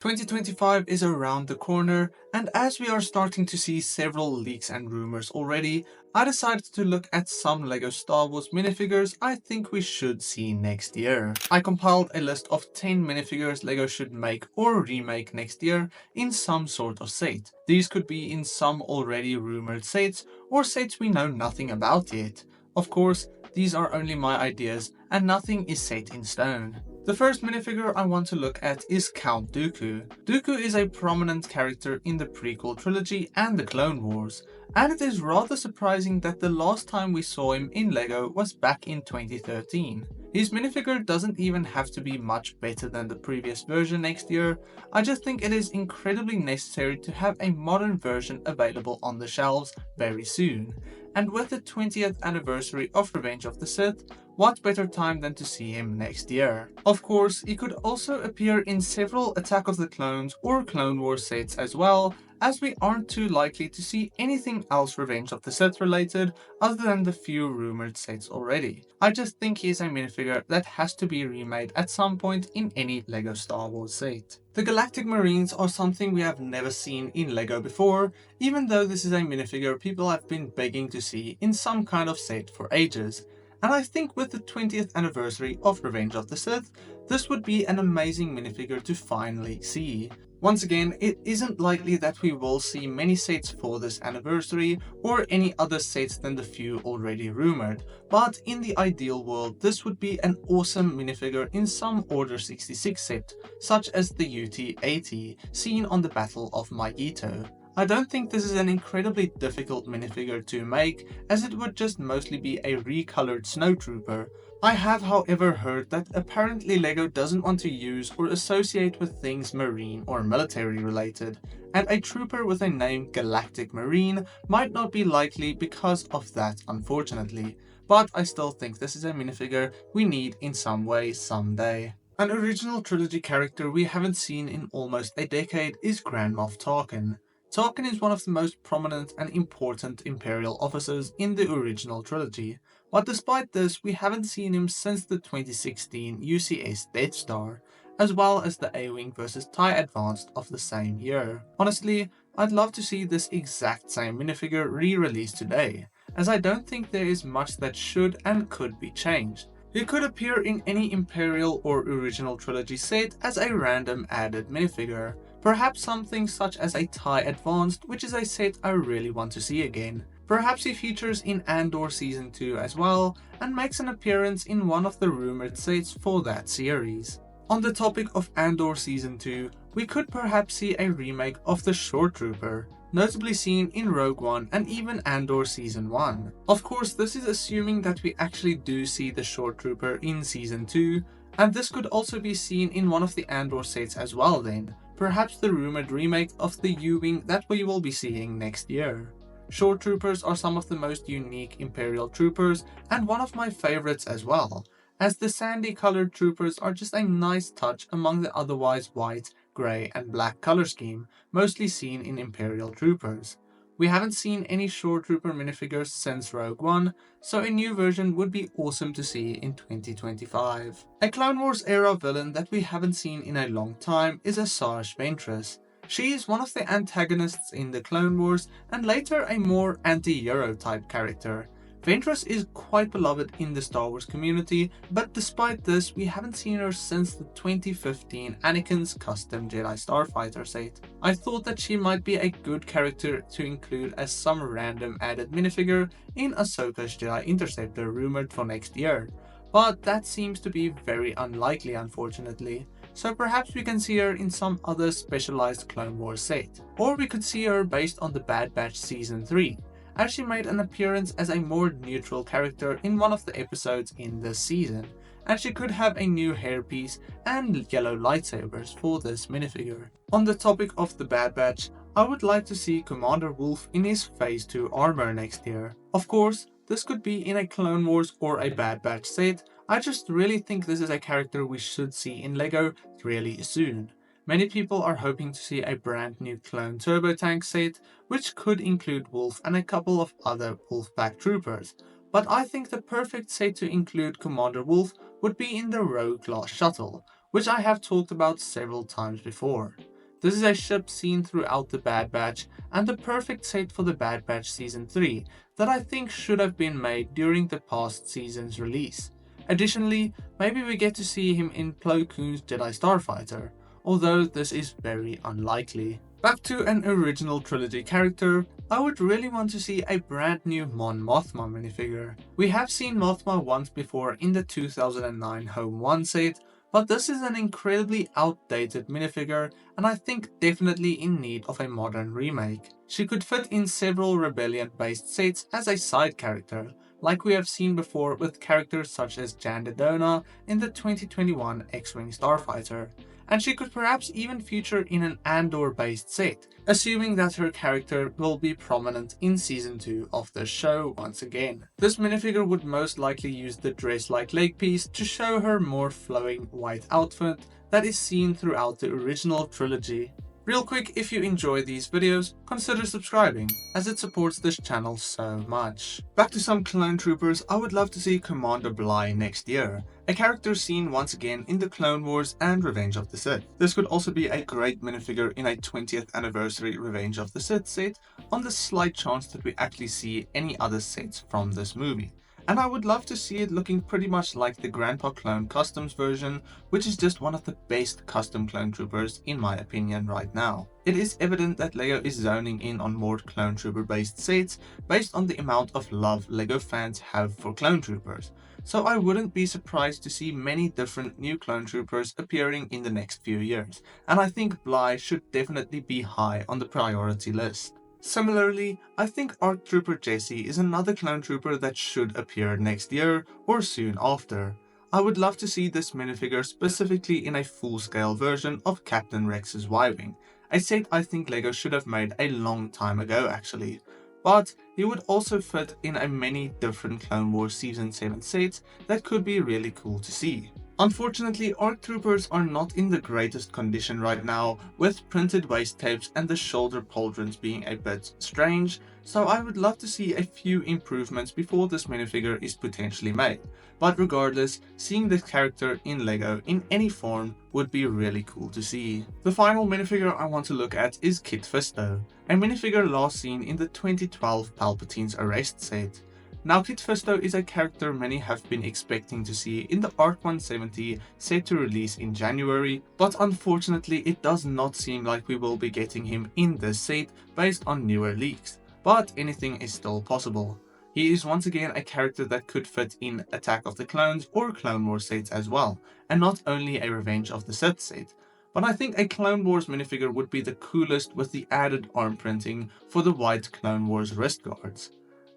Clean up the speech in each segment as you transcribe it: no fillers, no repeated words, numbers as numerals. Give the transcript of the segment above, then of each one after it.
2025 is around the corner, and as we are starting to see several leaks and rumors already, I decided to look at some LEGO Star Wars minifigures I think we should see next year. I compiled a list of 10 minifigures LEGO should make or remake next year in some sort of set. These could be in some already rumored sets or sets we know nothing about yet. Of course, these are only my ideas and nothing is set in stone. The first minifigure I want to look at is Count Dooku. Dooku is a prominent character in the prequel trilogy and the Clone Wars, and it is rather surprising that the last time we saw him in LEGO was back in 2013. His minifigure doesn't even have to be much better than the previous version next year. I just think it is incredibly necessary to have a modern version available on the shelves very soon. And with the 20th anniversary of Revenge of the Sith, what better time than to see him next year? Of course, he could also appear in several Attack of the Clones or Clone Wars sets as well, as we aren't too likely to see anything else Revenge of the Sith related other than the few rumored sets already. I just think he is a minifigure that has to be remade at some point in any LEGO Star Wars set. The Galactic Marines are something we have never seen in LEGO before, even though this is a minifigure people have been begging to see in some kind of set for ages. And I think with the 20th anniversary of Revenge of the Sith, this would be an amazing minifigure to finally see. Once again, it isn't likely that we will see many sets for this anniversary or any other sets than the few already rumored, but in the ideal world this would be an awesome minifigure in some Order 66 set, such as the UT-80 seen on the Battle of Maito. I don't think this is an incredibly difficult minifigure to make, as it would just mostly be a recolored snowtrooper. I have however heard that apparently LEGO doesn't want to use or associate with things marine or military related, and a trooper with a name Galactic Marine might not be likely because of that, unfortunately. But I still think this is a minifigure we need in some way someday. An original trilogy character we haven't seen in almost a decade is Grand Moff Tarkin. Tarkin is one of the most prominent and important Imperial officers in the original trilogy, but despite this we haven't seen him since the 2016 UCS Death Star, as well as the A-Wing vs TIE Advanced of the same year. Honestly, I'd love to see this exact same minifigure re-released today, as I don't think there is much that should and could be changed. He could appear in any Imperial or original trilogy set as a random added minifigure. Perhaps something such as a TIE Advanced, which is a set I really want to see again. Perhaps he features in Andor Season 2 as well, and makes an appearance in one of the rumored sets for that series. On the topic of Andor Season 2, we could perhaps see a remake of the Shore Trooper, notably seen in Rogue One and even Andor Season 1. Of course, this is assuming that we actually do see the Shore Trooper in Season 2, and this could also be seen in one of the Andor sets as well then. Perhaps the rumored remake of the U-Wing that we will be seeing next year. Shore Troopers are some of the most unique Imperial troopers and one of my favorites as well, as the sandy colored troopers are just a nice touch among the otherwise white, grey and black color scheme mostly seen in Imperial troopers. We haven't seen any Shore Trooper minifigures since Rogue One, so a new version would be awesome to see in 2025. A Clone Wars era villain that we haven't seen in a long time is Asajj Ventress. She is one of the antagonists in the Clone Wars and later a more anti-hero type character. Ventress is quite beloved in the Star Wars community, but despite this, we haven't seen her since the 2015 Anakin's Custom Jedi Starfighter set. I thought that she might be a good character to include as some random added minifigure in Ahsoka's Jedi Interceptor rumored for next year, but that seems to be very unlikely unfortunately. So perhaps we can see her in some other specialized Clone Wars set. Or we could see her based on the Bad Batch Season 3. As she made an appearance as a more neutral character in one of the episodes in this season, and she could have a new hairpiece and yellow lightsabers for this minifigure. On the topic of the Bad Batch, I would like to see Commander Wolffe in his Phase 2 armor next year. Of course, this could be in a Clone Wars or a Bad Batch set. I just really think this is a character we should see in LEGO really soon. Many people are hoping to see a brand new clone turbo tank set, which could include Wolffe and a couple of other Wolfpack troopers, but I think the perfect set to include Commander Wolffe would be in the Rogue class shuttle, which I have talked about several times before. This is a ship seen throughout the Bad Batch and the perfect set for the Bad Batch Season 3 that I think should have been made during the past season's release. Additionally, maybe we get to see him in Plo Koon's Jedi Starfighter, although this is very unlikely. Back to an original trilogy character, I would really want to see a brand new Mon Mothma minifigure. We have seen Mothma once before in the 2009 Home 1 set, but this is an incredibly outdated minifigure and I think definitely in need of a modern remake. She could fit in several Rebellion based sets as a side character, like we have seen before with characters such as Jan Dodonna in the 2021 X-Wing Starfighter. And she could perhaps even feature in an Andor based set, assuming that her character will be prominent in season 2 of the show once again. This minifigure would most likely use the dress-like leg piece to show her more flowing white outfit that is seen throughout the original trilogy. Real quick, if you enjoy these videos, consider subscribing, as it supports this channel so much. Back to some clone troopers, I would love to see Commander Bly next year, a character seen once again in the Clone Wars and Revenge of the Sith. This could also be a great minifigure in a 20th anniversary Revenge of the Sith set, on the slight chance that we actually see any other sets from this movie. And I would love to see it looking pretty much like the Grandpa Clone Customs version, which is just one of the best custom clone troopers in my opinion right now. It is evident that LEGO is zoning in on more clone trooper based sets based on the amount of love LEGO fans have for clone troopers. So I wouldn't be surprised to see many different new clone troopers appearing in the next few years, and I think Bly should definitely be high on the priority list. Similarly, I think ARC Trooper Jessie is another clone trooper that should appear next year or soon after. I would love to see this minifigure specifically in a full-scale version of Captain Rex's Y-Wing, a set I think LEGO should have made a long time ago actually. But he would also fit in a many different Clone Wars Season 7 sets that could be really cool to see. Unfortunately, ARC Troopers are not in the greatest condition right now, with printed waist tapes and the shoulder pauldrons being a bit strange, so I would love to see a few improvements before this minifigure is potentially made. But regardless, seeing this character in LEGO in any form would be really cool to see. The final minifigure I want to look at is Kit Fisto, a minifigure last seen in the 2012 Palpatine's Arrest set. Now Kit Fisto is a character many have been expecting to see in the ARC 170 set to release in January, but unfortunately it does not seem like we will be getting him in this set based on newer leaks, but anything is still possible. He is once again a character that could fit in Attack of the Clones or Clone Wars sets as well, and not only a Revenge of the Sith set. But I think a Clone Wars minifigure would be the coolest with the added arm printing for the white Clone Wars wrist guards.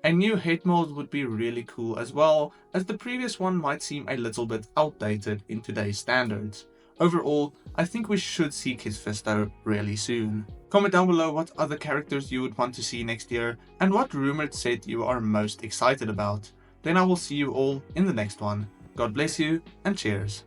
A new head mold would be really cool as well, as the previous one might seem a little bit outdated in today's standards. Overall, I think we should see Kit Fisto really soon. Comment down below what other characters you would want to see next year and what rumored set you are most excited about. Then I will see you all in the next one. God bless you and cheers.